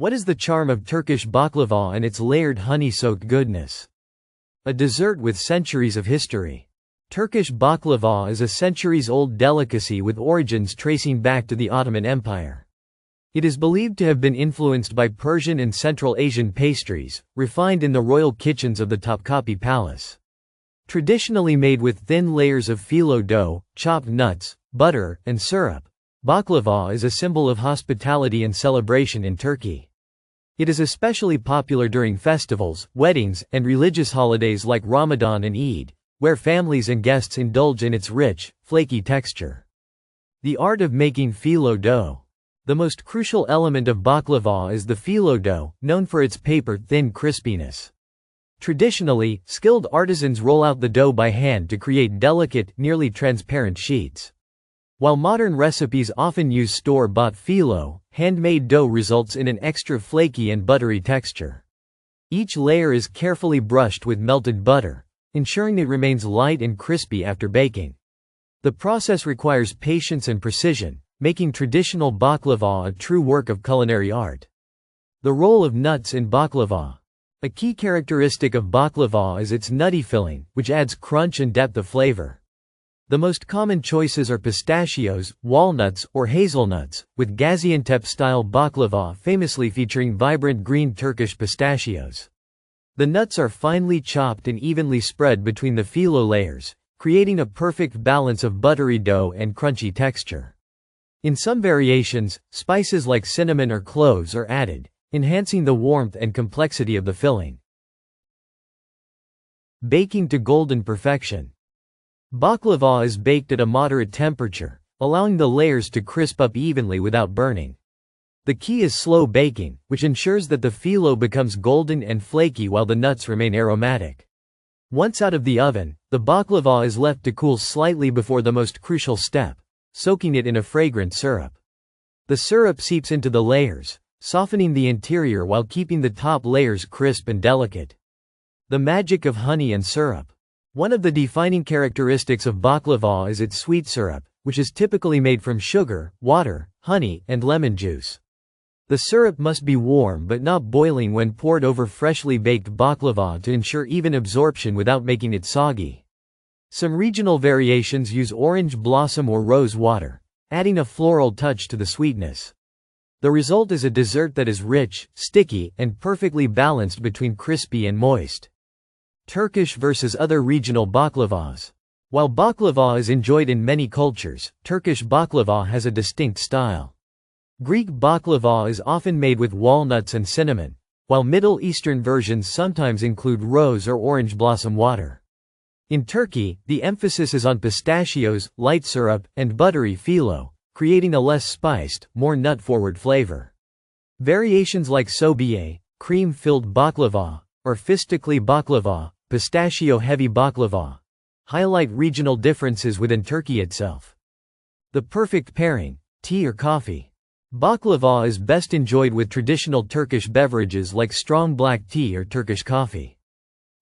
What is the charm of Turkish baklava and its layered honey-soaked goodness? A dessert with centuries of history. Turkish baklava is a centuries-old delicacy with origins tracing back to the Ottoman Empire. It is believed to have been influenced by Persian and Central Asian pastries, refined in the royal kitchens of the Topkapi Palace. Traditionally made with thin layers of phyllo dough, chopped nuts, butter, and syrup, baklava is a symbol of hospitality and celebration in Turkey. It is especially popular during festivals, weddings, and religious holidays like Ramadan and Eid, where families and guests indulge in its rich, flaky texture. The art of making phyllo dough. The most crucial element of baklava is the phyllo dough, known for its paper-thin crispiness. Traditionally, skilled artisans roll out the dough by hand to create delicate, nearly transparent sheets. While modern recipes often use store-bought phyllo, handmade dough results in an extra flaky and buttery texture. Each layer is carefully brushed with melted butter, ensuring it remains light and crispy after baking. The process requires patience and precision, making traditional baklava a true work of culinary art. The role of nuts in baklava. A key characteristic of baklava is its nutty filling, which adds crunch and depth of flavor. The most common choices are pistachios, walnuts, or hazelnuts, with Gaziantep-style baklava famously featuring vibrant green Turkish pistachios. The nuts are finely chopped and evenly spread between the phyllo layers, creating a perfect balance of buttery dough and crunchy texture. In some variations, spices like cinnamon or cloves are added, enhancing the warmth and complexity of the filling. Baking to golden perfection. Baklava is baked at a moderate temperature, allowing the layers to crisp up evenly without burning. The key is slow baking, which ensures that the phyllo becomes golden and flaky while the nuts remain aromatic. Once out of the oven, the baklava is left to cool slightly before the most crucial step, soaking it in a fragrant syrup. The syrup seeps into the layers, softening the interior while keeping the top layers crisp and delicate. The magic of honey and syrup. One of the defining characteristics of baklava is its sweet syrup, which is typically made from sugar, water, honey, and lemon juice. The syrup must be warm but not boiling when poured over freshly baked baklava to ensure even absorption without making it soggy. Some regional variations use orange blossom or rose water, adding a floral touch to the sweetness. The result is a dessert that is rich, sticky, and perfectly balanced between crispy and moist. Turkish versus other regional baklavas. While baklava is enjoyed in many cultures, Turkish baklava has a distinct style. Greek baklava is often made with walnuts and cinnamon, while Middle Eastern versions sometimes include rose or orange blossom water. In Turkey, the emphasis is on pistachios, light syrup, and buttery phyllo, creating a less spiced, more nut-forward flavor. Variations like sobiye, cream-filled baklava, or fistikli baklava, pistachio-heavy baklava, highlight regional differences within Turkey itself. The perfect pairing, tea or coffee. Baklava is best enjoyed with traditional Turkish beverages like strong black tea or Turkish coffee.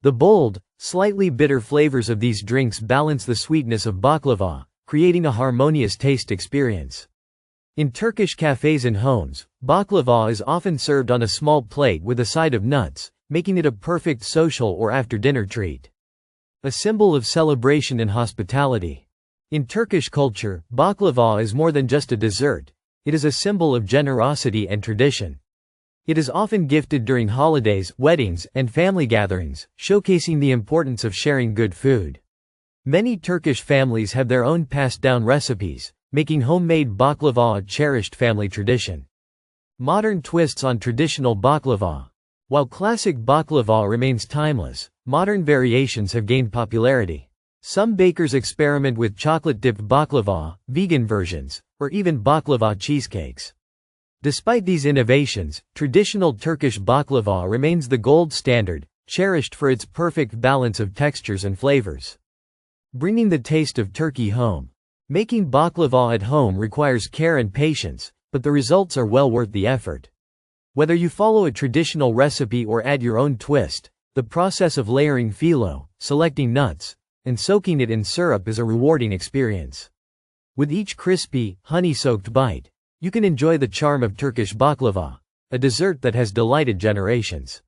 The bold, slightly bitter flavors of these drinks balance the sweetness of baklava, creating a harmonious taste experience. In Turkish cafes and homes, baklava is often served on a small plate with a side of nuts, making it a perfect social or after-dinner treat. A symbol of celebration and hospitality. In Turkish culture, baklava is more than just a dessert, it is a symbol of generosity and tradition. It is often gifted during holidays, weddings, and family gatherings, showcasing the importance of sharing good food. Many Turkish families have their own passed-down recipes, making homemade baklava a cherished family tradition. Modern twists on traditional baklava. While classic baklava remains timeless, modern variations have gained popularity. Some bakers experiment with chocolate-dipped baklava, vegan versions, or even baklava cheesecakes. Despite these innovations, traditional Turkish baklava remains the gold standard, cherished for its perfect balance of textures and flavors. Bringing the taste of Turkey home. Making baklava at home requires care and patience, but the results are well worth the effort. Whether you follow a traditional recipe or add your own twist, the process of layering phyllo, selecting nuts, and soaking it in syrup is a rewarding experience. With each crispy, honey-soaked bite, you can enjoy the charm of Turkish baklava, a dessert that has delighted generations.